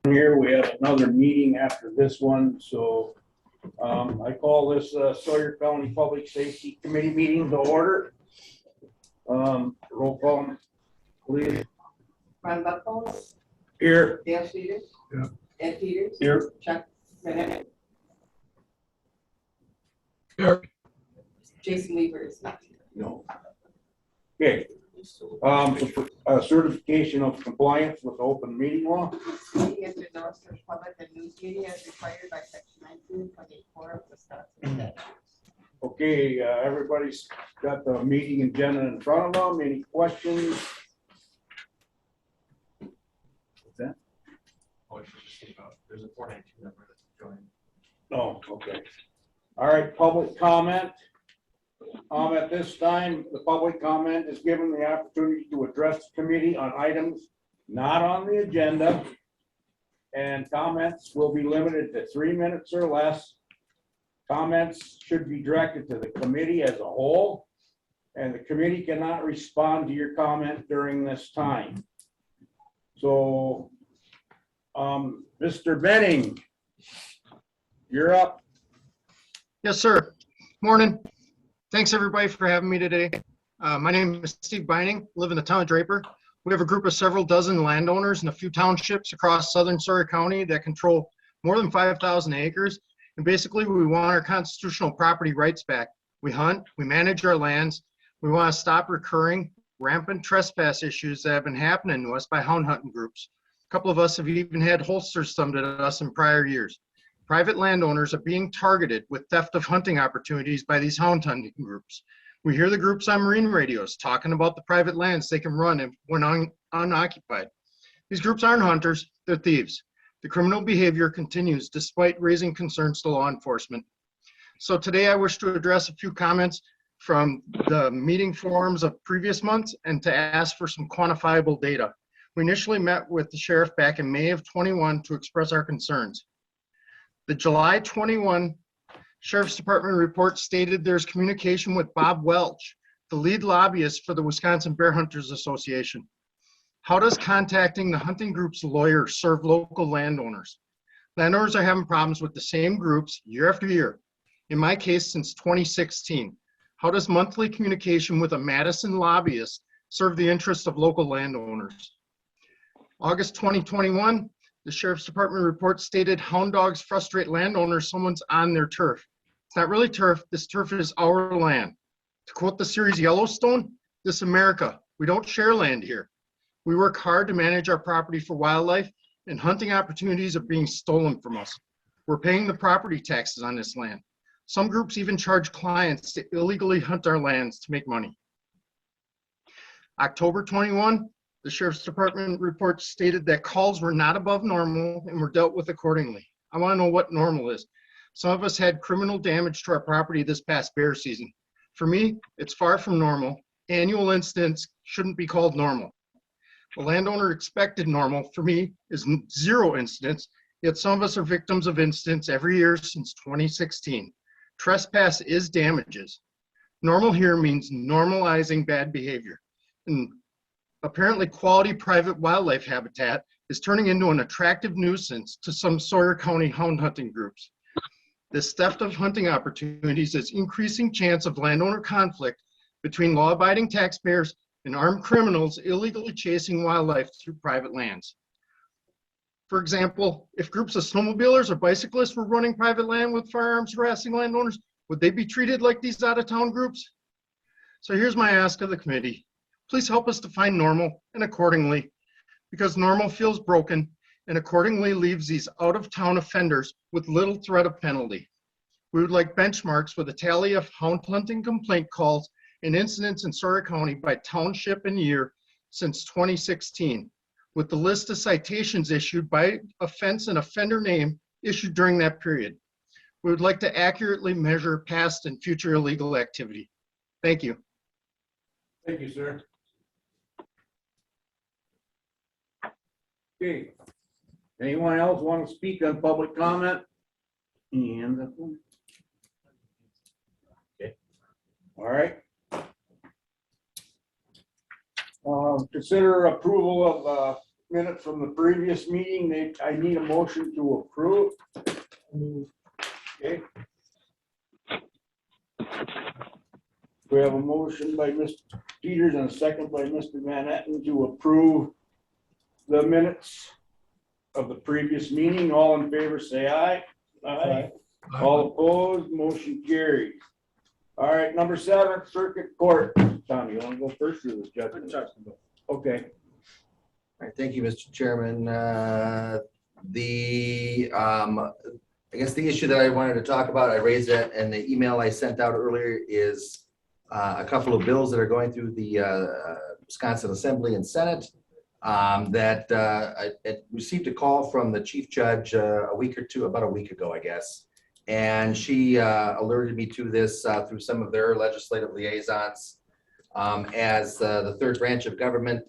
Here we have another meeting after this one, so I call this Sawyer County Public Safety Committee meeting to order. Roll call, please. Ron Buckles. Here. Dale Peters. Yeah. Ed Peters. Here. Chuck Bennett. Here. Jason Weaver is not here. No. Okay. Certification of compliance with open meeting law. He has endorsed for public and news media as required by section 19.84 of Wisconsin statutes. Okay, everybody's got the meeting agenda in front of them. Any questions? What's that? Oh, I should just think about, there's a 492 number that's joined. Oh, okay. All right, public comment. At this time, the public comment is given the opportunity to address the committee on items not on the agenda. And comments will be limited to 3 minutes or less. Comments should be directed to the committee as a whole, and the committee cannot respond to your comment during this time. So, Mr. Benning, you're up. Yes, sir. Morning. Thanks everybody for having me today. My name is Steve Beining, live in the town of Draper. We have a group of several dozen landowners in a few townships across southern Sawyer County that control more than 5,000 acres. And basically we want our constitutional property rights back. We hunt, we manage our lands. We want to stop recurring rampant trespass issues that have been happening to us by hound hunting groups. A couple of us have even had holsters thumbed at us in prior years. Private landowners are being targeted with theft of hunting opportunities by these hound hunting groups. We hear the groups on marine radios talking about the private lands they can run when unoccupied. These groups aren't hunters, they're thieves. The criminal behavior continues despite raising concerns to law enforcement. So today I wish to address a few comments from the meeting forums of previous months and to ask for some quantifiable data. We initially met with the sheriff back in May of 21 to express our concerns. The July 21 Sheriff's Department report stated there's communication with Bob Welch, the lead lobbyist for the Wisconsin Bear Hunters Association. How does contacting the hunting group's lawyer serve local landowners? Landowners are having problems with the same groups year after year. In my case, since 2016. How does monthly communication with a Madison lobbyist serve the interests of local landowners? August 2021, the Sheriff's Department report stated hound dogs frustrate landowners, someone's on their turf. It's not really turf, this turf is our land. To quote the series Yellowstone, this is America, we don't share land here. We work hard to manage our property for wildlife, and hunting opportunities are being stolen from us. We're paying the property taxes on this land. Some groups even charge clients to illegally hunt our lands to make money. October 21, the Sheriff's Department report stated that calls were not above normal and were dealt with accordingly. I want to know what normal is. Some of us had criminal damage to our property this past bear season. For me, it's far from normal. Annual incidents shouldn't be called normal. The landowner expected normal for me is 0 incidents, yet some of us are victims of incidents every year since 2016. Trespass is damages. Normal here means normalizing bad behavior. And apparently quality private wildlife habitat is turning into an attractive nuisance to some Sawyer County hound hunting groups. This theft of hunting opportunities is increasing chance of landowner conflict between law-abiding taxpayers and armed criminals illegally chasing wildlife through private lands. For example, if groups of snowmobilers or bicyclists were running private land with firearms harassing landowners, would they be treated like these out-of-town groups? So here's my ask of the committee. Please help us define normal and accordingly, because normal feels broken and accordingly leaves these out-of-town offenders with little threat of penalty. We would like benchmarks with a tally of hound hunting complaint calls and incidents in Sawyer County by township and year since 2016, with the list of citations issued by offense and offender name issued during that period. We would like to accurately measure past and future illegal activity. Thank you. Thank you, sir. Okay. Anyone else want to speak on public comment? And okay. All right. Consider approval of minutes from the previous meeting. I need a motion to approve. Okay. We have a motion by Mr. Peters and a second by Mr. Van Etten to approve the minutes of the previous meeting. All in favor, say aye. Aye. All opposed, motion carries. All right, number 7, Circuit Court. Tommy, you want to go first or the judge? Okay. All right, thank you, Mr. Chairman. I guess the issue that I wanted to talk about, I raised it in the email I sent out earlier, is a couple of bills that are going through the Wisconsin Assembly and Senate. I received a call from the chief judge about a week ago, I guess. And she alerted me to this through some of their legislative liaisons. As the third branch of government,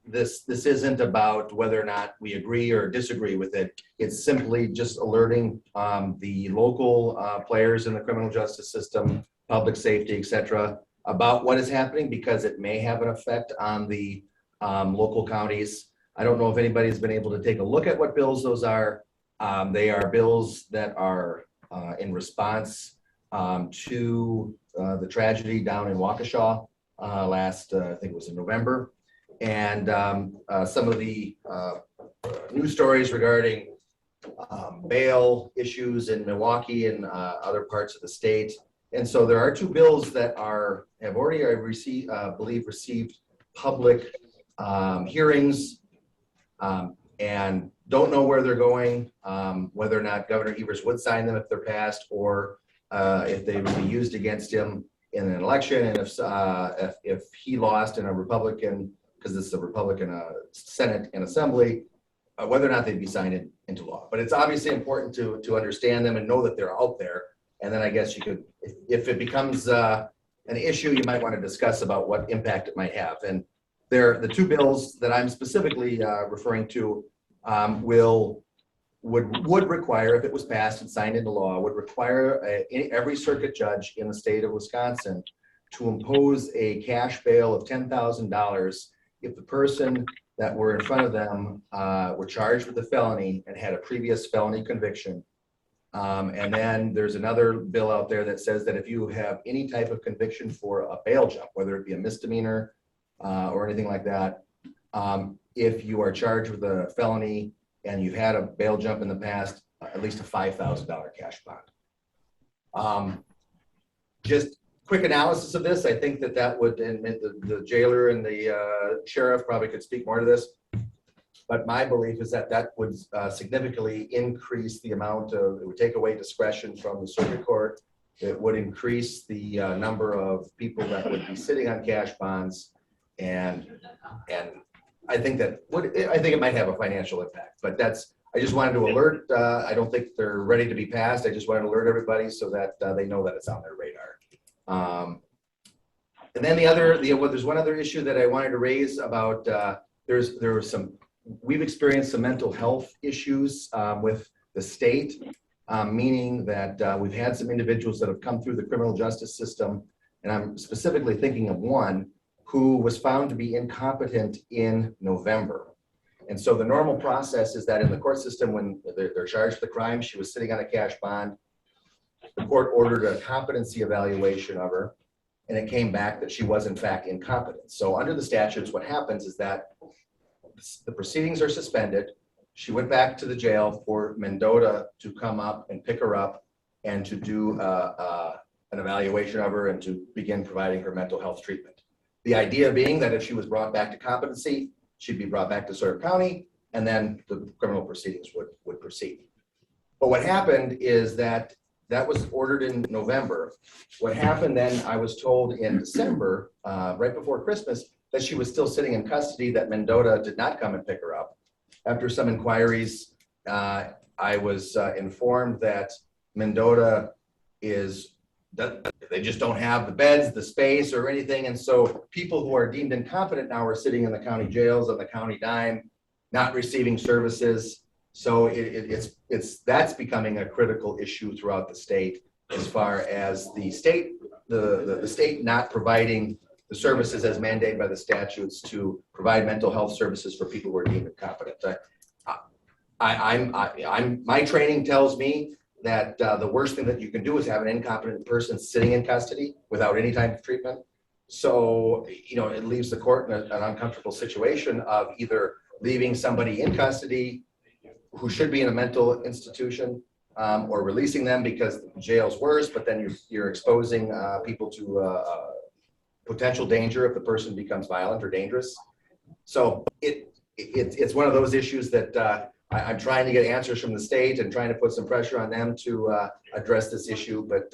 this isn't about whether or not we agree or disagree with it. It's simply just alerting the local players in the criminal justice system, public safety, etc., about what is happening, because it may have an effect on the local counties. I don't know if anybody's been able to take a look at what bills those are. They are bills that are in response to the tragedy down in Waukesha last, I think it was in November. And some of the news stories regarding bail issues in Milwaukee and other parts of the state. And so there are 2 bills that have already received, received public hearings, and don't know where they're going, whether or not Governor Evers would sign them if they're passed, or if they would be used against him in an election, and if he lost in a Republican, because this is a Republican Senate and Assembly, whether or not they'd be signed into law. But it's obviously important to understand them and know that they're out there. And then I guess you could, if it becomes an issue, you might want to discuss about what impact it might have. And the 2 bills that I'm specifically referring to would require, if it was passed and signed into law, would require every circuit judge in the state of Wisconsin to impose a cash bail of $10,000 if the person that were in front of them were charged with a felony and had a previous felony conviction. And then there's another bill out there that says that if you have any type of conviction for a bail jump, whether it be a misdemeanor or anything like that, if you are charged with a felony and you've had a bail jump in the past, at least a $5,000 cash bond. Just quick analysis of this. I think that would, and the jailer and the sheriff probably could speak more to this. But my belief is that would significantly increase the amount of, it would take away discretion from the circuit court. It would increase the number of people that would be sitting on cash bonds. And I think it might have a financial impact, but I just wanted to alert, I don't think they're ready to be passed. I just wanted to alert everybody so that they know that it's on their radar. And then there's one other issue that I wanted to raise about, we've experienced some mental health issues with the state, meaning that we've had some individuals that have come through the criminal justice system, and I'm specifically thinking of one who was found to be incompetent in November. And so the normal process is that in the court system, when they're charged with a crime, she was sitting on a cash bond, the court ordered a competency evaluation of her, and it came back that she was in fact incompetent. So under the statutes, what happens is that the proceedings are suspended. She went back to the jail for Mendota to come up and pick her up and to do an evaluation of her and to begin providing her mental health treatment. The idea being that if she was brought back to competency, she'd be brought back to Sawyer County, and then the criminal proceedings would proceed. But what happened is that was ordered in November. What happened then, I was told in December, right before Christmas, that she was still sitting in custody, that Mendota did not come and pick her up. After some inquiries, I was informed that Mendota they just don't have the beds, the space, or anything. And so people who are deemed incompetent now are sitting in the county jails on the county dime, not receiving services. So that's becoming a critical issue throughout the state, as far as the state not providing the services as mandated by the statutes to provide mental health services for people who are deemed incompetent. My training tells me that the worst thing that you can do is have an incompetent person sitting in custody without any type of treatment. So, it leaves the court in an uncomfortable situation of either leaving somebody in custody who should be in a mental institution, or releasing them because jail's worse, but then you're exposing people to potential danger if the person becomes violent or dangerous. So it's one of those issues that I'm trying to get answers from the state and trying to put some pressure on them to address this issue. But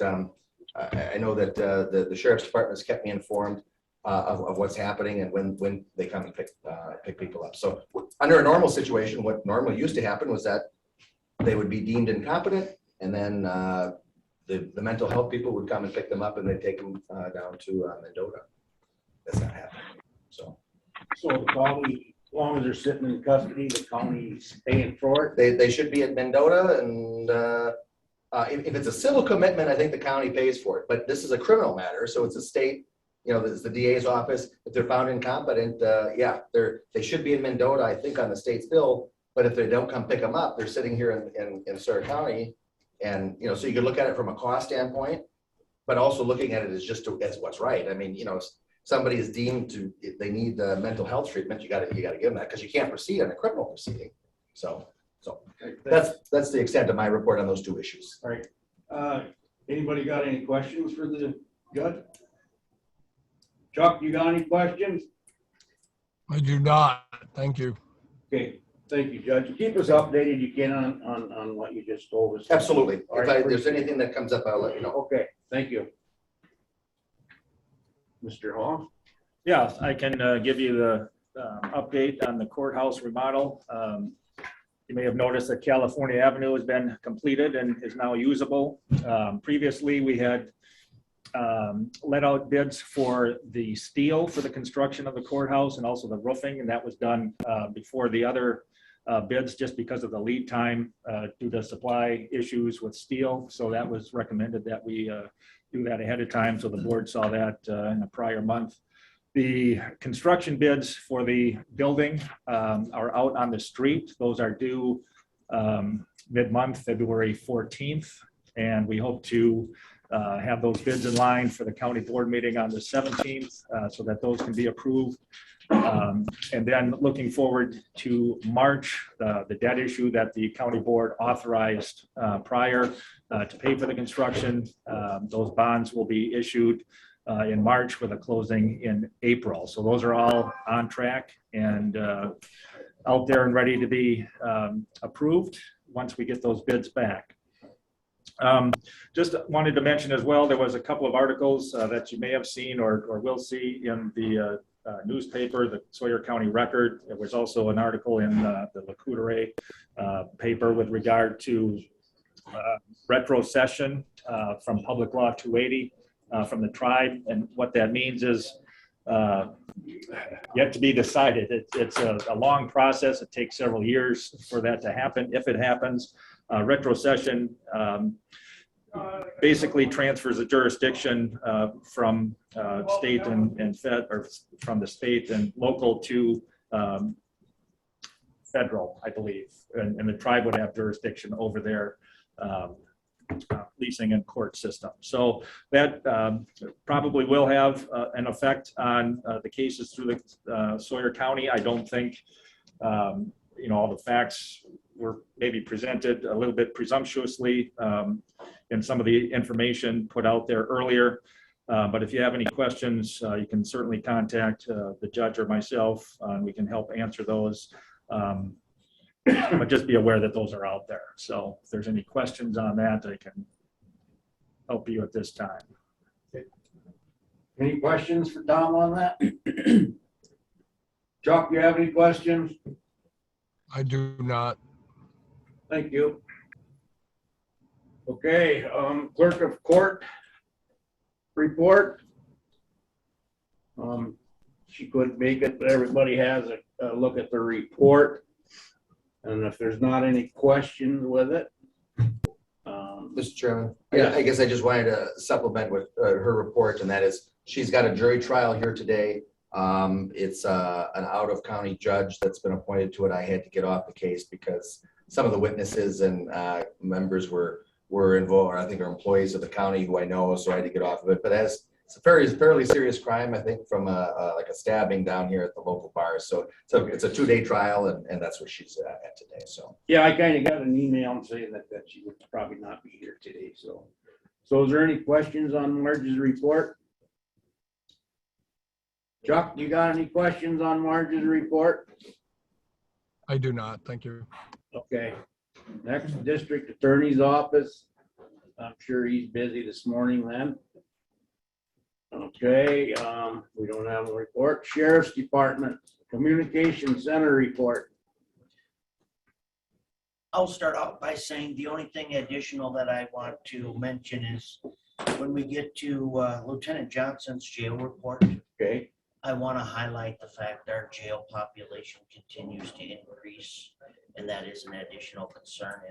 I know that the sheriff's department has kept me informed of what's happening and when they come and pick people up. So under a normal situation, what normally used to happen was that they would be deemed incompetent, and then the mental health people would come and pick them up and they'd take them down to Mendota. That's not happening. So the county, as long as they're sitting in custody, the county's paying for it? they should be at Mendota, and if it's a civil commitment, I think the county pays for it. But this is a criminal matter, so it's a state. It's the DA's office. If they're found incompetent, they should be in Mendota, I think, on the state's bill. But if they don't come pick them up, they're sitting here in Sawyer County, and so you could look at it from a cost standpoint, but also looking at it as what's right. I mean, somebody is deemed they need mental health treatment. You got to give them that because you can't proceed on a criminal proceeding. So that's the extent of my report on those two issues. All right. Anybody got any questions for the judge? Chuck, you got any questions? I do not. Thank you. Okay, thank you, Judge. Keep us updated you can on what you just told us. Absolutely. All If right, there's anything that comes up, I'll let you know. Okay, thank you. Mr. Hall? Yeah, I can give you the update on the courthouse remodel. You may have noticed that California Avenue has been completed and is now usable. Previously, we had let out bids for the steel for the construction of the courthouse and also the roofing, and that was done before the other bids just because of the lead time due to supply issues with steel. So that was recommended that we do that ahead of time. So the board saw that in a prior month. The construction bids for the building are out on the street. Those are due mid-month, February 14th. And we hope to have those bids in line for the county board meeting on the 17th so that those can be approved. And then looking forward to March, the debt issue that the county board authorized prior to pay for the construction. Those bonds will be issued in March with a closing in April. So those are all on track and out there and ready to be approved once we get those bids back. Just wanted to mention as well, there was a couple of articles that you may have seen or will see in the newspaper, the Sawyer County Record. There was also an article in the Lacoudere paper with regard to retrocession from Public Law 280 from the tribe. And what that means is yet to be decided. It's a long process. It takes several years for that to happen. If it happens, retrocession basically transfers the jurisdiction from state and fed, or from the state and local to federal, I believe, and the tribe would have jurisdiction over their leasing and court system. So that probably will have an effect on the cases through the Sawyer County. I don't think all the facts were maybe presented a little bit presumptuously in some of the information put out there earlier. But if you have any questions, you can certainly contact the judge or myself, and we can help answer those. But just be aware that those are out there. So if there's any questions on that, I can help you at this time. Any questions for Tom on that? Chuck, you have any questions? I do not. Thank you. Okay, Clerk of Court report. She couldn't make it, but everybody has a look at the report. And if there's not any questions with it. Mr. Chairman, Yeah. I guess I just wanted to supplement with her report, and that is She's got a jury trial here today. It's an out-of-county judge that's been appointed to it. I had to get off the case because some of the witnesses and members were involved, or I think are employees of the county who I know, so I had to get off of it. But as it's a fairly serious crime, I think, from like a stabbing down here at the local bar. So it's a 2-day trial, and that's what she's at today. So Yeah, I kind of got an email saying that she would probably not be here today, so. So is there any questions on Marge's report? Chuck, you got any questions on Marge's report? I do not. Thank you. Okay. Next, district attorney's office. I'm sure he's busy this morning then. Okay, we don't have a report. Sheriff's Department, Communication Center report. I'll start out by saying the only thing additional that I want to mention is when we get to Lieutenant Johnson's jail report, Okay, I want to highlight the fact that our jail population continues to increase, and that is an additional concern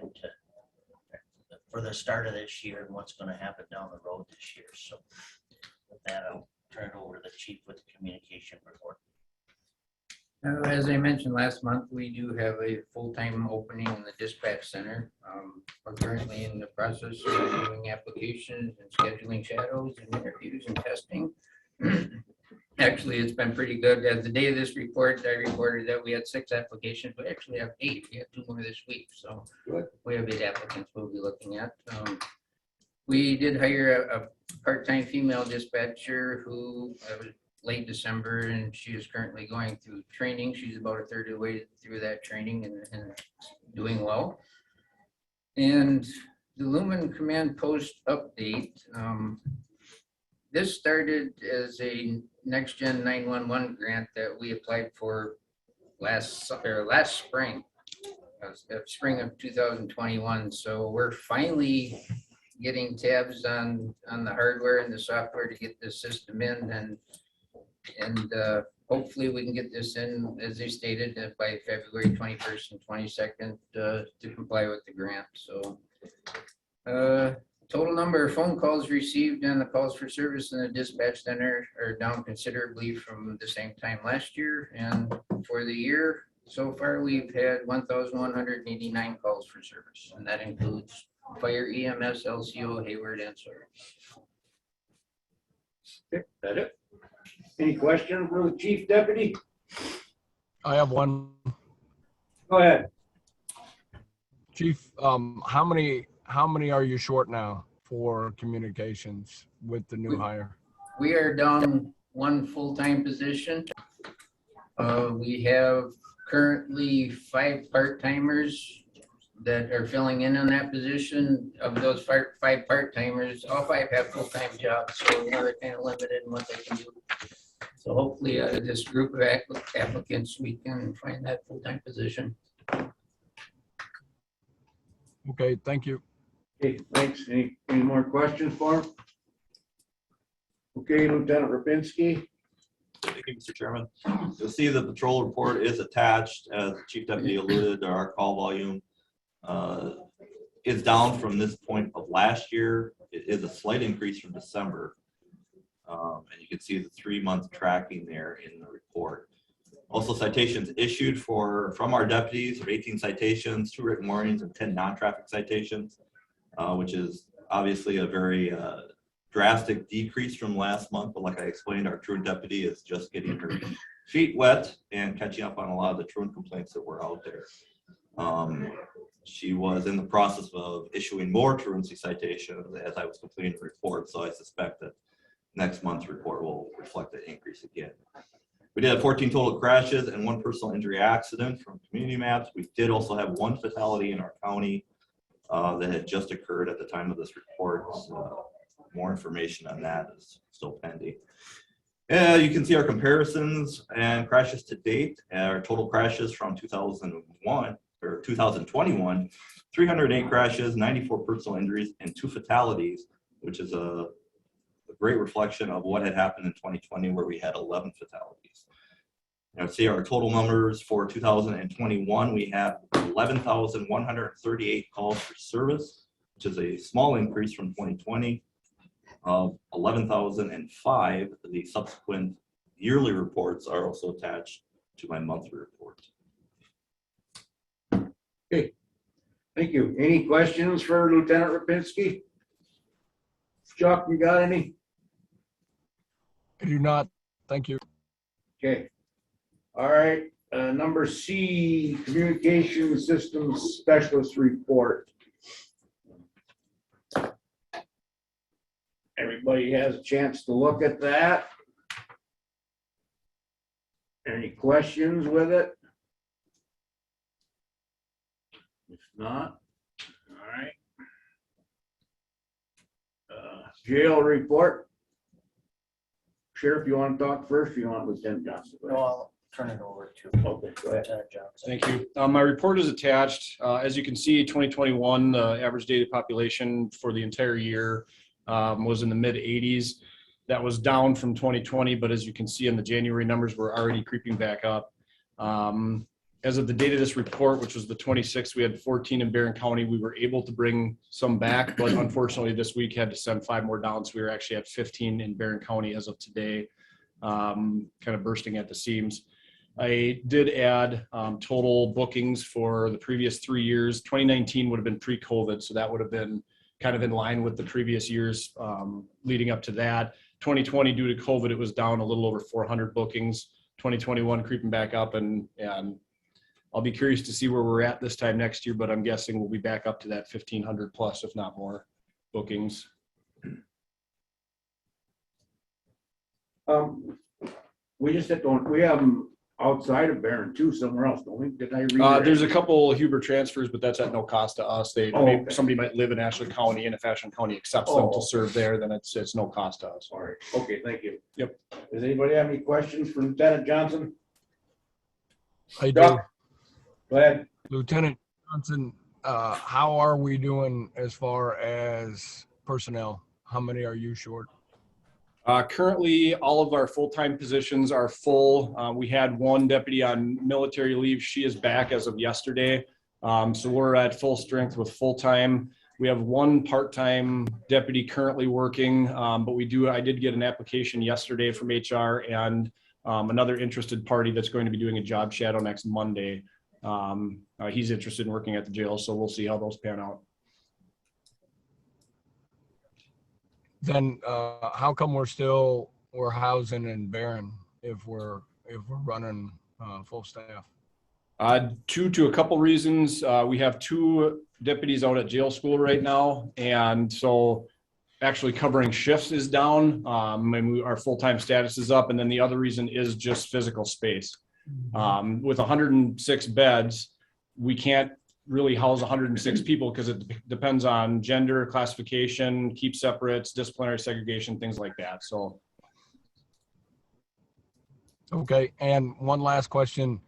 for the start of this year and what's going to happen down the road this year. So with that, I'll turn it over to the chief with the communication report. As I mentioned last month, we do have a full-time opening in the dispatch center. We're currently in the process of doing applications and scheduling shadows and interviews and testing. Actually, it's been pretty good. As the day of this report, I reported that we had 6 applications. We actually have 8. We have 2 more this week. So good. We have 8 applicants we'll be looking at. We did hire a part-time female dispatcher who was late December, and she is currently going through training. She's about a third of the way through that training and doing well. And the Lumen Command Post update. This started as a Next Gen 911 grant that we applied for last spring, spring of 2021. So we're finally getting tabs on the hardware and the software to get the system in, and hopefully we can get this in, as they stated, by February 21st and 22nd to comply with the grant. So total number of phone calls received and the calls for service in the dispatch center are down considerably from the same time last year. And for the year so far, we've had 1,189 calls for service, and that includes fire, EMS, LCO, Hayward, and Sawyer. Okay, that it? Any questions for the chief deputy? I have one. Go ahead. Chief, how many are you short now for communications with the new hire? We are down 1 full-time position. We have currently 5 part-timers that are filling in on that position. Of those 5 part-timers, all 5 have full-time jobs, so they're kind of limited in what they can do. So hopefully out of this group of applicants, we can find that full-time position. Okay, thank you. Okay, thanks. Any more questions for him? Okay, Lieutenant Rapinski. Thank you, Mr. Chairman. You'll see the patrol report is attached, as the Chief Deputy alluded. Our call volume is down from this point of last year. It is a slight increase from December. And you can see the 3-month tracking there in the report. Also, citations issued from our deputies are 18 citations, 2 written warnings, and 10 non-traffic citations, which is obviously a very drastic decrease from last month. But like I explained, our truant deputy is just getting her feet wet and catching up on a lot of the truant complaints that were out there. She was in the process of issuing more truancy citations as I was completing the report, so I suspect that next month's report will reflect the increase again. We did have 14 total crashes and 1 personal injury accident from community maps. We did also have 1 fatality in our county that had just occurred at the time of this report. So more information on that is still pending. You can see our comparisons and crashes to date. Our total crashes from 2021, 308 crashes, 94 personal injuries, and 2 fatalities, which is a great reflection of what had happened in 2020, where we had 11 fatalities. Now, see our total numbers for 2021, we have 11,138 calls for service, which is a small increase from 2020. of 11,005. The subsequent yearly reports are also attached to my monthly report. Okay, thank you. Any questions for Lieutenant Rapinski? Chuck, you got any? I do not. Thank you. Okay. All right, number C, Communication Systems Specialist Report. Everybody has a chance to look at that. Any questions with it? If not, all right. Jail report. Sheriff, you want to talk first, or you want Lieutenant Johnson? No, I'll turn it over to Okay, go ahead. Lieutenant Johnson. Thank you. My report is attached. As you can see, 2021, the average daily population for the entire year was in the mid 80s. That was down from 2020, but as you can see in the January numbers, we're already creeping back up. As of the date of this report, which was the 26th, we had 14 in Barron County. We were able to bring some back, but unfortunately this week had to send 5 more down. So we were actually at 15 in Barron County as of today, kind of bursting at the seams. I did add total bookings for the previous 3 years. 2019 would have been pre-COVID, so that would have been kind of in line with the previous years leading up to that. 2020, due to COVID, it was down a little over 400 bookings. 2021 creeping back up, and I'll be curious to see where we're at this time next year, but I'm guessing we'll be back up to that 1,500 plus, if not more, bookings. We just have to, we have them outside of Barron too, somewhere else, don't we? Did I read? There's a couple Huber transfers, but that's at no cost to us. Okay. Somebody might live in Ashley County, and if Ashley County accepts them to serve there, then it's no cost to us. All right, okay, thank you. Yep. Does anybody have any questions for Lieutenant Johnson? I do. Chuck? Go ahead. Lieutenant Johnson, how are we doing as far as personnel? How many are you short? Currently, all of our full-time positions are full. We had one deputy on military leave. She is back as of yesterday. So we're at full strength with full-time. We have one part-time deputy currently working, but I did get an application yesterday from HR and another interested party that's going to be doing a job shadow next Monday. He's interested in working at the jail, so we'll see how those pan out. Then how come we're housing in Barron if we're running full staff? Due to a couple reasons. We have 2 deputies out at jail school right now, and so actually covering shifts is down, and our full-time status is up, and then the other reason is just physical space. With 106 beds, we can't really house 106 people because it depends on gender, classification, keep separates, disciplinary segregation, things like that. So. Okay, and one last question.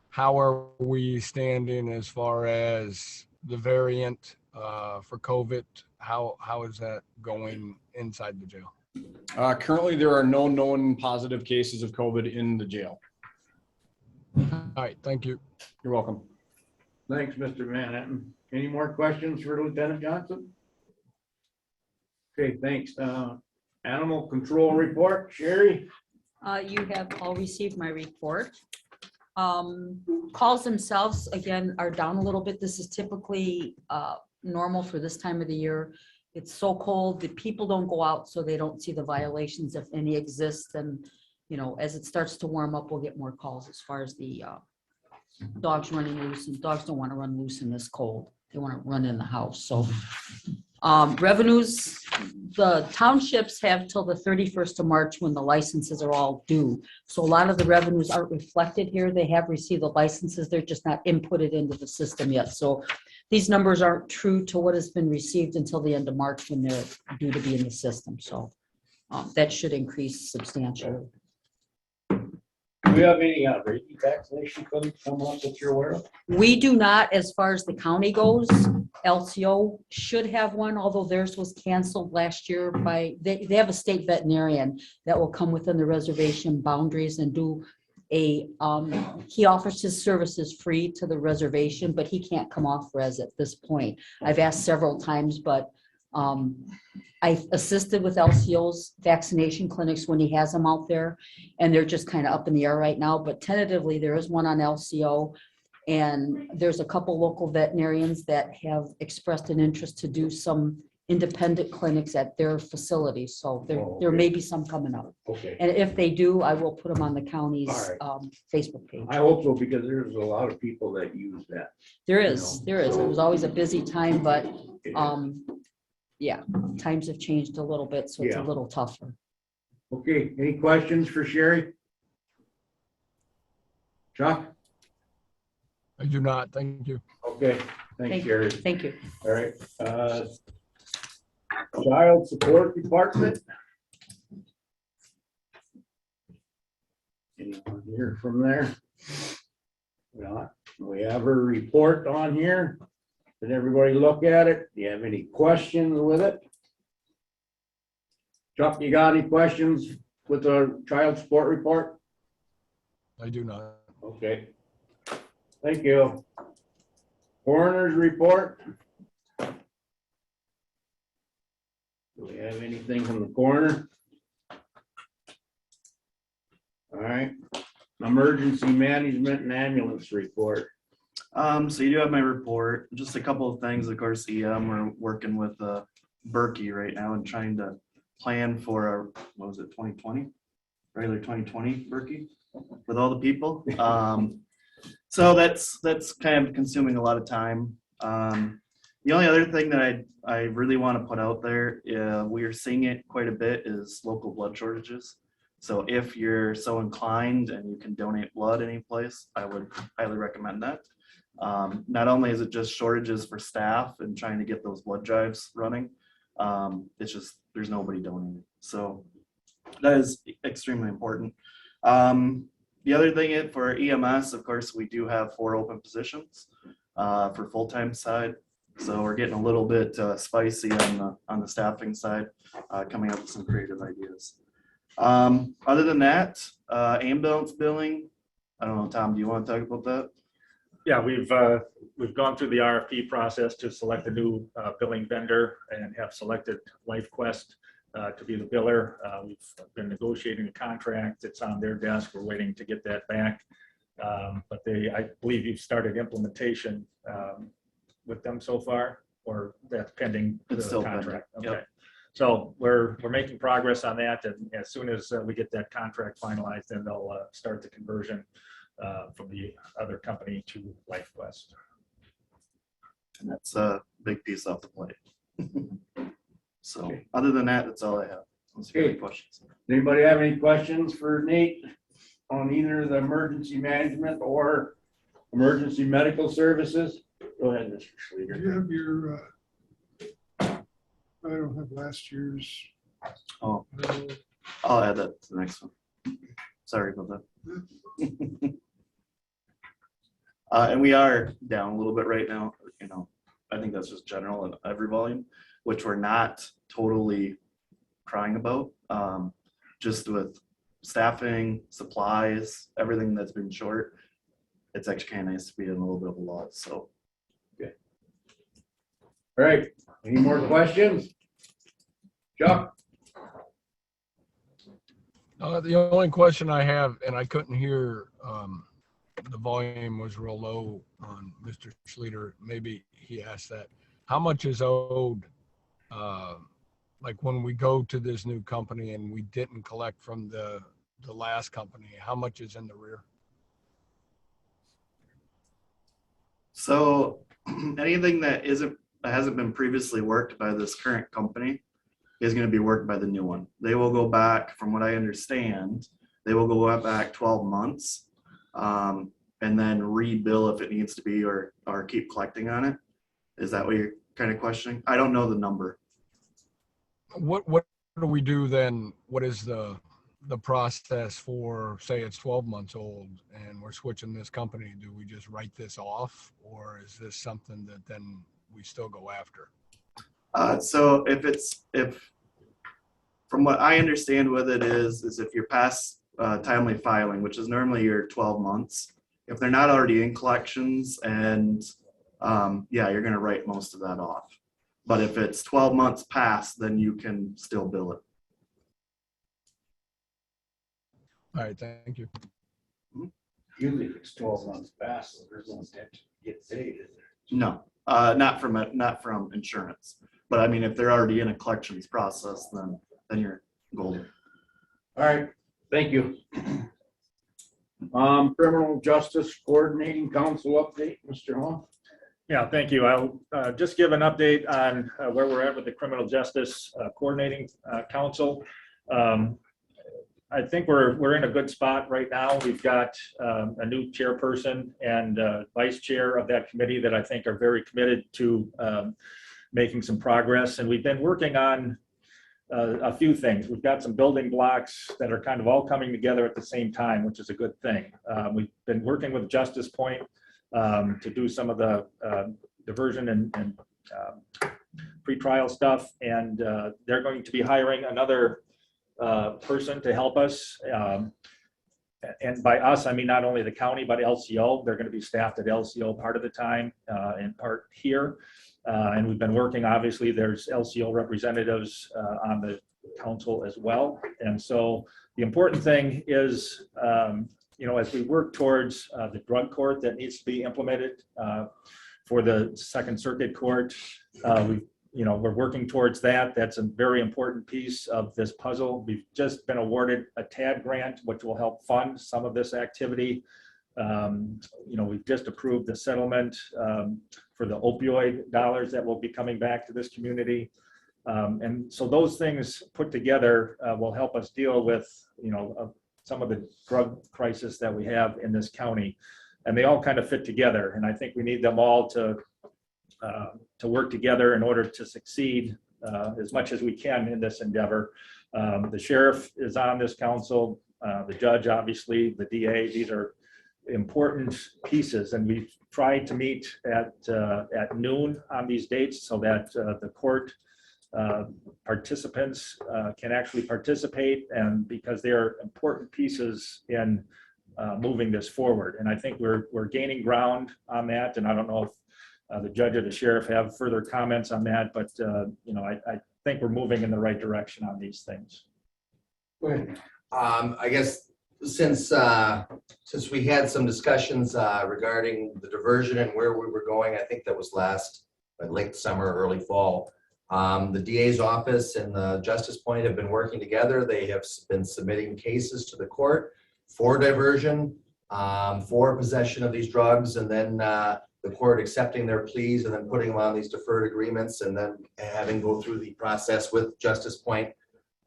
How are we standing as far as the variant for COVID? How is that going inside the jail? Currently, there are no known positive cases of COVID in the jail. All right, thank you. You're welcome. Thanks, Mr. Manhattan. Any more questions for Lieutenant Johnson? Okay, thanks. Animal control report, Sherry? You have all received my report. Calls themselves, again, are down a little bit. This is typically normal for this time of the year. It's so cold that people don't go out, so they don't see the violations, if any exist. And, you know, as it starts to warm up, we'll get more calls as far as the dogs running loose, and dogs don't want to run loose in this cold. They want to run in the house. So revenues, the townships have till the 31st of March when the licenses are all due. So a lot of the revenues aren't reflected here. They have received the licenses. They're just not inputted into the system yet. So these numbers aren't true to what has been received until the end of March when they're due to be in the system. So that should increase substantially. Do we have any rabies vaccination clinics coming up that you're aware of? We do not, as far as the county goes. LCO should have one, although theirs was canceled last year by, they have a state veterinarian that will come within the reservation boundaries and do he offers his services free to the reservation, but he can't come off res at this point. I've asked several times, but I assisted with LCO's vaccination clinics when he has them out there, and they're just kind of up in the air right now, but tentatively, there is one on LCO. And there's a couple local veterinarians that have expressed an interest to do some independent clinics at their facilities, so there may be some coming up. Okay. And if they do, I will put them on the county's All Facebook page. I hope so, because there's a lot of people that use that. There is. It was always a busy time, but It is. yeah, times have changed a little bit, so it's a Yeah. little tougher. Okay, any questions for Sherry? Chuck? I do not, thank you. Okay, thanks, Sherry. Thank you. All right, Child Support Department. Anyone here from there? Well, we have her report on here. Did everybody look at it? Do you have any questions with it? Chuck, you got any questions with the child support report? I do not. Okay. Thank you. Coroner's report. Do we have anything from the coroner? All right. Emergency management and ambulance report. So you do have my report, just a couple of things, of course, we're working with Berkey right now and trying to plan for our, what was it, 2020? Regular 2020 Berkey with all the people. So that's kind of consuming a lot of time. The only other thing that I really want to put out there, we are seeing it quite a bit, is local blood shortages. So if you're so inclined and you can donate blood any place, I would highly recommend that. Not only is it just shortages for staff and trying to get those blood drives running, it's just there's nobody donating. So that is extremely important. The other thing for EMS, of course, we do have 4 open positions for full-time side. So we're getting a little bit spicy on the staffing side, coming up with some creative ideas. Other than that, ambulance billing, I don't know, Tom, do you want to talk about that? Yeah, we've gone through the RFP process to select a new billing vendor and have selected LifeQuest to be the biller. We've been negotiating a contract. It's on their desk. We're waiting to get that back. But I believe you've started implementation with them so far, or that's pending the It's still contract. pending, Okay. yep. So we're making progress on that, and as soon as we get that contract finalized, then they'll start the conversion from the other company to LifeQuest. And that's a big piece off the plate. So other than that, that's all I have. Unless you have any questions. Anybody have any questions for Nate on either the emergency management or emergency medical services? Go ahead, Mr. Do Schleter. you have your, I don't have last year's. Oh, I'll add that to the next one. Sorry about that. And we are down a little bit right now, I think that's just general in every volume, which we're not totally crying about. Just with staffing, supplies, everything that's been short, it's actually kind of nice to be in a little bit of a loss, so. Okay. All right, any more questions? Chuck? The only question I have, and I couldn't hear, the volume was real low on Mr. Schleter. Maybe he asked that. How much is owed, like when we go to this new company and we didn't collect from the last company, how much is in the rear? So anything that hasn't been previously worked by this current company is going to be worked by the new one. They will go back, from what I understand, they will go back 12 months and then rebill if it needs to be, or keep collecting on it. Is that what you're kind of questioning? I don't know the number. What do we do then? What is the process for, say it's 12 months old and we're switching this company? Do we just write this off, or is this something that then we still go after? So if from what I understand with it is if you're past timely filing, which is normally your 12 months, if they're not already in collections, and yeah, you're going to write most of that off. But if it's 12 months past, then you can still bill it. All right, thank you. Usually if it's 12 months past, there's no intent to get paid, is there? No, not from insurance. But I mean, if they're already in a collections process, then you're golden. All right, thank you. Criminal Justice Coordinating Council update, Mr. Hall. Yeah, thank you. I'll just give an update on where we're at with the Criminal Justice Coordinating Council. I think we're in a good spot right now. We've got a new chairperson and vice chair of that committee that I think are very committed to making some progress. And we've been working on a few things. We've got some building blocks that are kind of all coming together at the same time, which is a good thing. We've been working with Justice Point to do some of the diversion and pretrial stuff. And they're going to be hiring another person to help us. And by us, I mean not only the county, but LCO. They're going to be staffed at LCO part of the time and part here. And we've been working, obviously, there's LCO representatives on the council as well. And so the important thing is, as we work towards the drug court that needs to be implemented for the Second Circuit Court, we're working towards that. That's a very important piece of this puzzle. We've just been awarded a TAD grant, which will help fund some of this activity. We've just approved the settlement for the opioid dollars that will be coming back to this community. And so those things put together will help us deal with, some of the drug crisis that we have in this county. And they all kind of fit together. And I think we need them all to work together in order to succeed as much as we can in this endeavor. The sheriff is on this council, the judge, obviously, the DA. These are important pieces, and we've tried to meet at noon on these dates so that the court participants can actually participate, and because they're important pieces in moving this forward. And I think we're gaining ground on that, and I don't know if the judge or the sheriff have further comments on that, but I think we're moving in the right direction on these things. I guess since we had some discussions regarding the diversion and where we were going, I think that was late summer, early fall. The DA's office and the Justice Point have been working together. They have been submitting cases to the court for diversion, for possession of these drugs, and then the court accepting their pleas and then putting them on these deferred agreements and then having go through the process with Justice Point.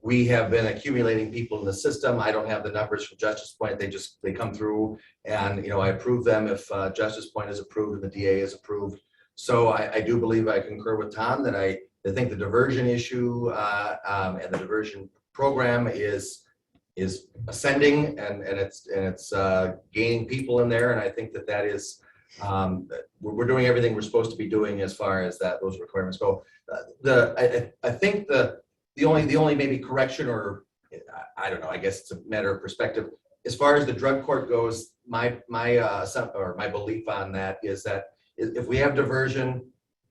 We have been accumulating people in the system. I don't have the numbers from Justice Point. They come through and, I approve them if Justice Point is approved and the DA is approved. So I do believe I concur with Tom that I think the diversion issue and the diversion program is ascending and it's gaining people in there. And I think that is, we're doing everything we're supposed to be doing as far as those requirements go. I think the only maybe correction, or I don't know, I guess it's a matter of perspective. As far as the drug court goes, my belief on that is that if we have diversion,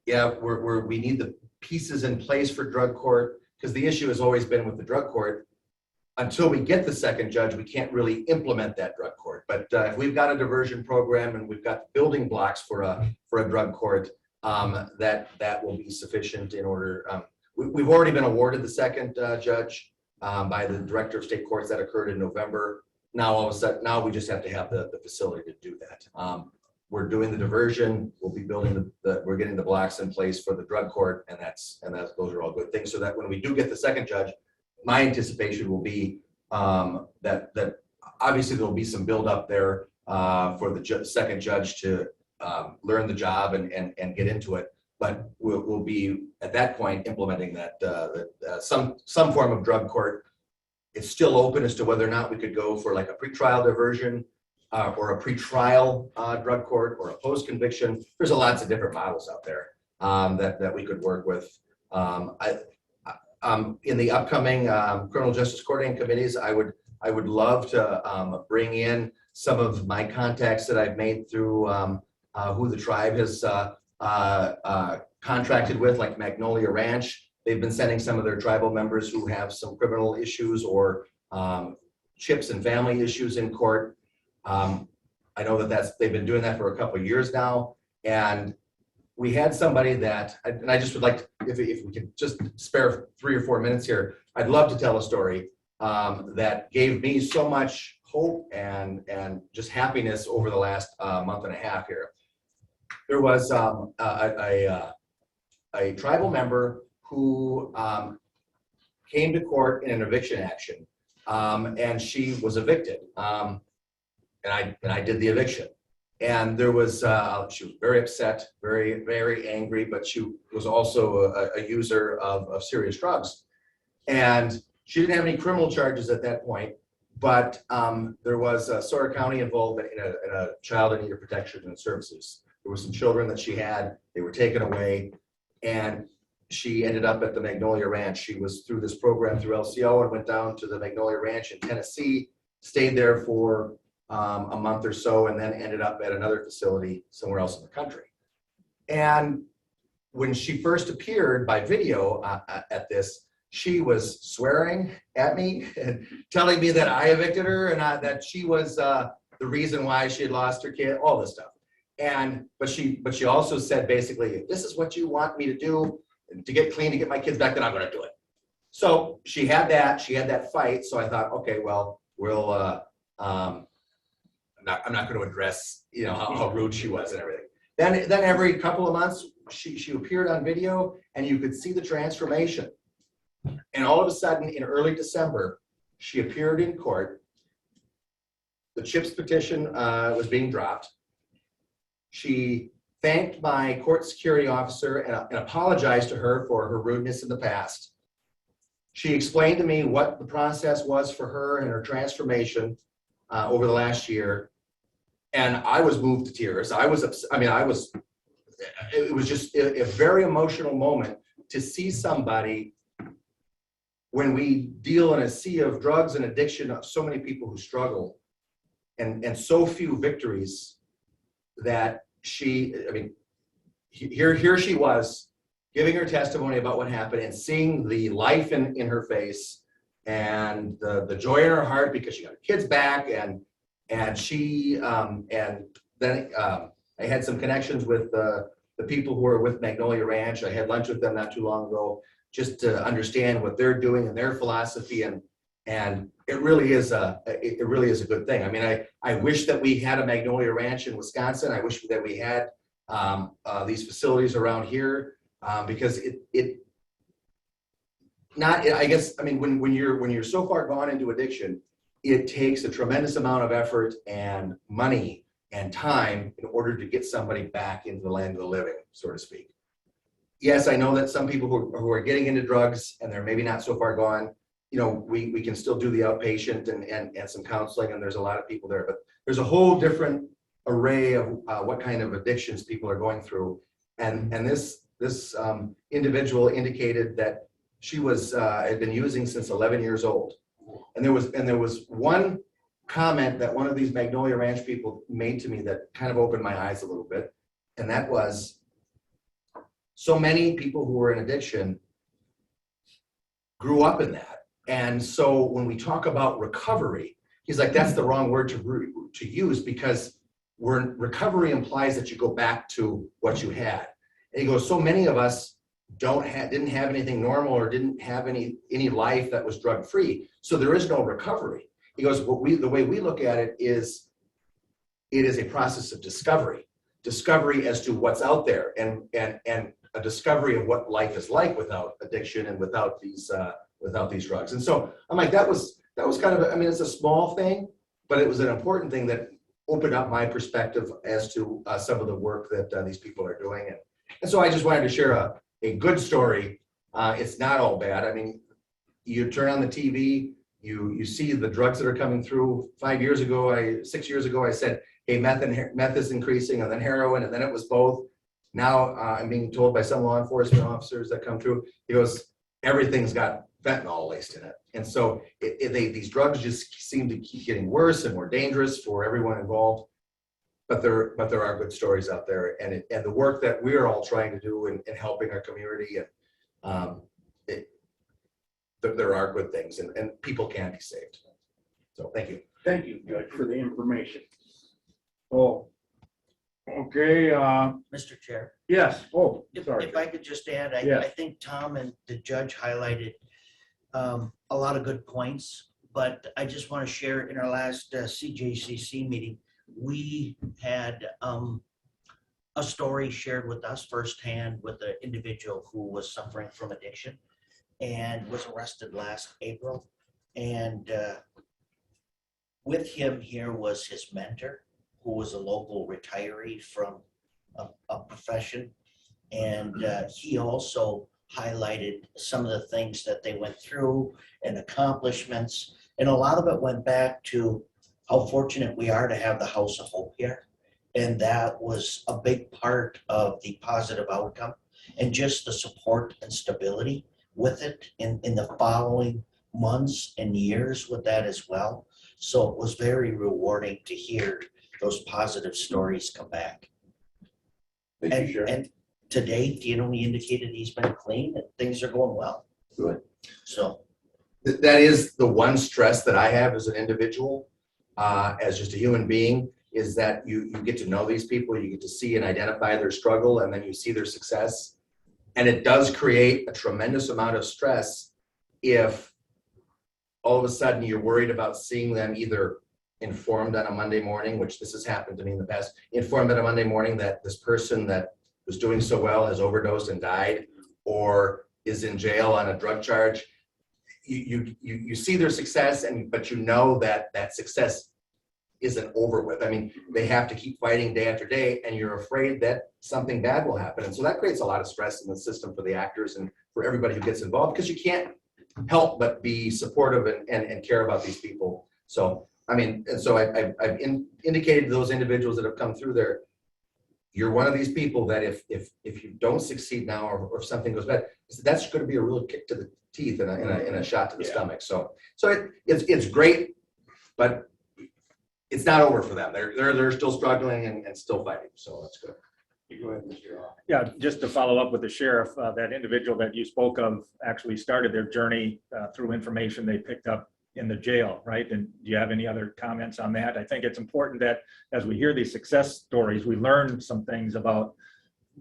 we need the pieces in place for drug court, because the issue has always been with the drug court. Until we get the second judge, we can't really implement that drug court. But if we've got a diversion program and we've got building blocks for a drug court, that will be sufficient in order. We've already been awarded the second judge by the director of state courts. That occurred in November. Now all of a sudden, we just have to have the facility to do that. We're doing the diversion. We'll be building we're getting the blocks in place for the drug court, and those are all good things. So that when we do get the second judge, my anticipation will be that obviously there will be some build up there for the second judge to learn the job and get into it. But we'll be at that point implementing some form of drug court. It's still open as to whether or not we could go for like a pretrial diversion or a pretrial drug court or a post conviction. There's lots of different models out there that we could work with. In the upcoming criminal justice coordinating committees, I would love to bring in some of my contacts that I've made through who the tribe has contracted with, like Magnolia Ranch. They've been sending some of their tribal members who have some criminal issues or chips and family issues in court. I know that they've been doing that for a couple of years now. And we had somebody that, and I just would like, if we could just spare 3 or 4 minutes here, I'd love to tell a story that gave me so much hope and just happiness over the last month and a half here. There was a tribal member who came to court in an eviction action, and she was evicted, and I did the eviction. And there was she was very upset, very angry, but she was also a user of serious drugs, and she didn't have any criminal charges at that point. But there was Sawyer County involvement in a child in need of protection and services. There were some children that she had, they were taken away, and she ended up at the Magnolia Ranch. She was through this program through LCO and went down to the Magnolia Ranch in Tennessee, stayed there for a month or so, and then ended up at another facility somewhere else in the country. And when she first appeared by video at this, she was swearing at me and telling me that I evicted her and that she was the reason why she had lost her kid, all this stuff. But she also said basically, if this is what you want me to do to get clean, to get my kids back, then I'm going to do it. So she had that fight. So I thought, okay, well, I'm not going to address, how rude she was and everything. Then every couple of months, she appeared on video and you could see the transformation. And all of a sudden, in early December, she appeared in court. The CHIPS petition was being dropped. She thanked my court security officer and apologized to her for her rudeness in the past. She explained to me what the process was for her and her transformation over the last year. And I was moved to tears. It was just a very emotional moment to see somebody, when we deal in a sea of drugs and addiction of so many people who struggle and so few victories, that here she was giving her testimony about what happened and seeing the life in her face and the joy in her heart because she got her kids back and she and then I had some connections with the people who are with Magnolia Ranch. I had lunch with them not too long ago, just to understand what they're doing and their philosophy, and it really is a good thing. I mean, I wish that we had a Magnolia Ranch in Wisconsin. I wish that we had these facilities around here because when you're so far gone into addiction, it takes a tremendous amount of effort and money and time in order to get somebody back into the land of the living, so to speak. Yes, I know that some people who are getting into drugs and they're maybe not so far gone, we can still do the outpatient and some counseling, and there's a lot of people there, but there's a whole different array of what kind of addictions people are going through. And this individual indicated that she had been using since 11 years old. And there was one comment that one of these Magnolia Ranch people made to me that kind of opened my eyes a little bit. And that was, so many people who were in addiction grew up in that. And so when we talk about recovery, he's like, that's the wrong word to use, because recovery implies that you go back to what you had. And he goes, so many of us didn't have anything normal or didn't have any life that was drug free. So there is no recovery. He goes, the way we look at it is a process of discovery as to what's out there, and a discovery of what life is like without addiction and without these drugs. And so I'm like, that was kind of, it's a small thing, but it was an important thing that opened up my perspective as to some of the work that these people are doing. And so I just wanted to share a good story. It's not all bad. I mean, you turn on the TV, you see the drugs that are coming through. 6 years ago, I said, hey, meth is increasing, and then heroin, and then it was both. Now I'm being told by some law enforcement officers that come through, he goes, everything's got fentanyl laced in it. And so these drugs just seem to keep getting worse and more dangerous for everyone involved. but there are good stories out there, and the work that we're all trying to do in helping our community, and there are good things, and people can be saved. So thank you. Thank you, Judge, for the information. Oh, okay, Mr. Chair, yes, oh, if sorry. if I could just add, I Yes. think Tom and the judge highlighted a lot of good points, but I just want to share in our last CJCC meeting, we had a story shared with us firsthand with an individual who was suffering from addiction and was arrested last April. And with him here was his mentor, who was a local retiree from a profession. And he also highlighted some of the things that they went through and accomplishments. And a lot of it went back to how fortunate we are to have the House of Hope here. And that was a big part of the positive outcome and just the support and stability with it in the following months and years with that as well. So it was very rewarding to hear those positive stories come back. Thank you, Sheriff. And to date, he indicated he's been clean and things are going well. Good. So. That is the one stress that I have as an individual, as just a human being, is that you get to know these people, you get to see and identify their struggle, and then you see their success. And it does create a tremendous amount of stress if all of a sudden you're worried about seeing them either informed on a Monday morning, which this has happened to me in the past, informed on a Monday morning that this person that was doing so well has overdosed and died, or is in jail on a drug charge. You see their success, but you know that success isn't over with. I mean, they have to keep fighting day after day, and you're afraid that something bad will happen. And so that creates a lot of stress in the system for the actors and for everybody who gets involved, because you can't help but be supportive and care about these people. So, I mean, and so I've indicated to those individuals that have come through there, you're one of these people that if you don't succeed now, or if something goes bad, that's going to be a real kick to the teeth and a shot to the stomach. So it's great, but it's not over for them. They're still struggling and still fighting. So that's good. Go ahead, Mr. Ross. Yeah, just to follow up with the sheriff, that individual that you spoke of actually started their journey through information they picked up in the jail, right? And do you have any other comments on that? I think it's important that as we hear these success stories, we learn some things about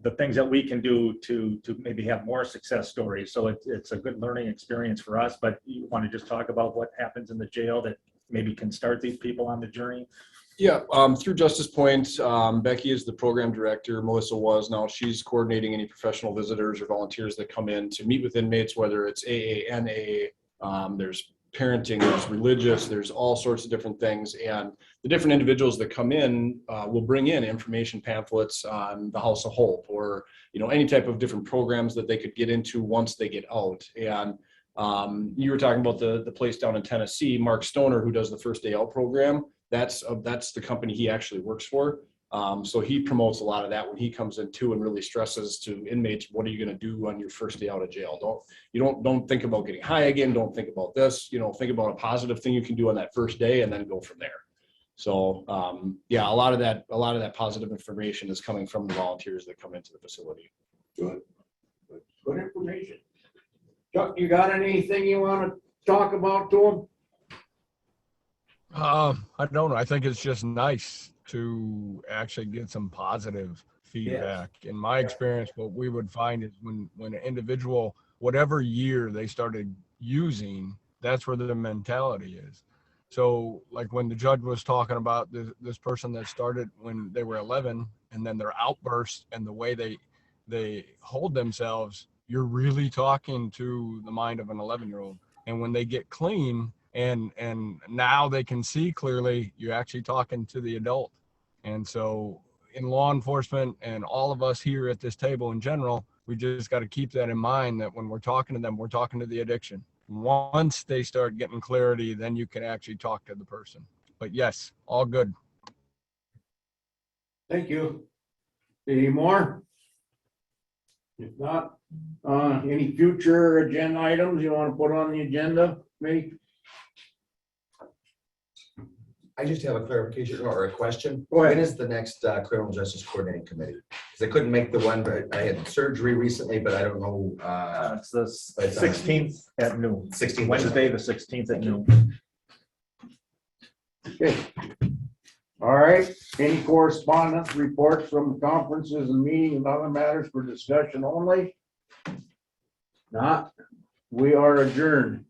the things that we can do to maybe have more success stories. So it's a good learning experience for us, but you want to just talk about what happens in the jail that maybe can start these people on the journey? Yeah, through Justice Point, Becky is the program director. Melissa was. Now she's coordinating any professional visitors or volunteers that come in to meet with inmates, whether it's AA, NA, there's parenting, there's religious, there's all sorts of different things. And the different individuals that come in will bring in information pamphlets on the House of Hope, or any type of different programs that they could get into once they get out. And you were talking about the place down in Tennessee, Mark Stoner, who does the First Day Out program. That's the company he actually works for. So he promotes a lot of that when he comes in too, and really stresses to inmates, what are you going to do on your first day out of jail? Don't think about getting high again. Don't think about this. Think about a positive thing you can do on that first day, and then go from there. So yeah, a lot of that positive information is coming from the volunteers that come into the facility. Good information. Chuck, you got anything you want to talk about to them? I don't know. I think it's just nice to actually get some positive feedback. In my experience, what we would find is when an individual, whatever year they started using, that's where the mentality is. So like when the judge was talking about this person that started when they were 11, and then their outbursts and the way they hold themselves, you're really talking to the mind of an 11-year-old. And when they get clean, and now they can see clearly, you're actually talking to the adult. And so in law enforcement and all of us here at this table in general, we just got to keep that in mind, that when we're talking to them, we're talking to the addiction. Once they start getting clarity, then you can actually talk to the person. But yes, all good. Thank you. Any more? If not, any future agenda items you want to put on the agenda, maybe? I just have a clarification or a question. Go ahead. When is the next criminal justice coordinating committee? Because I couldn't make the one, but I had surgery recently, but I don't know. It's the 16th at noon. 16th. Wednesday, the 16th at noon. Okay. All right, any correspondence, reports from conferences and meetings and other matters for discussion only? Not, we are adjourned.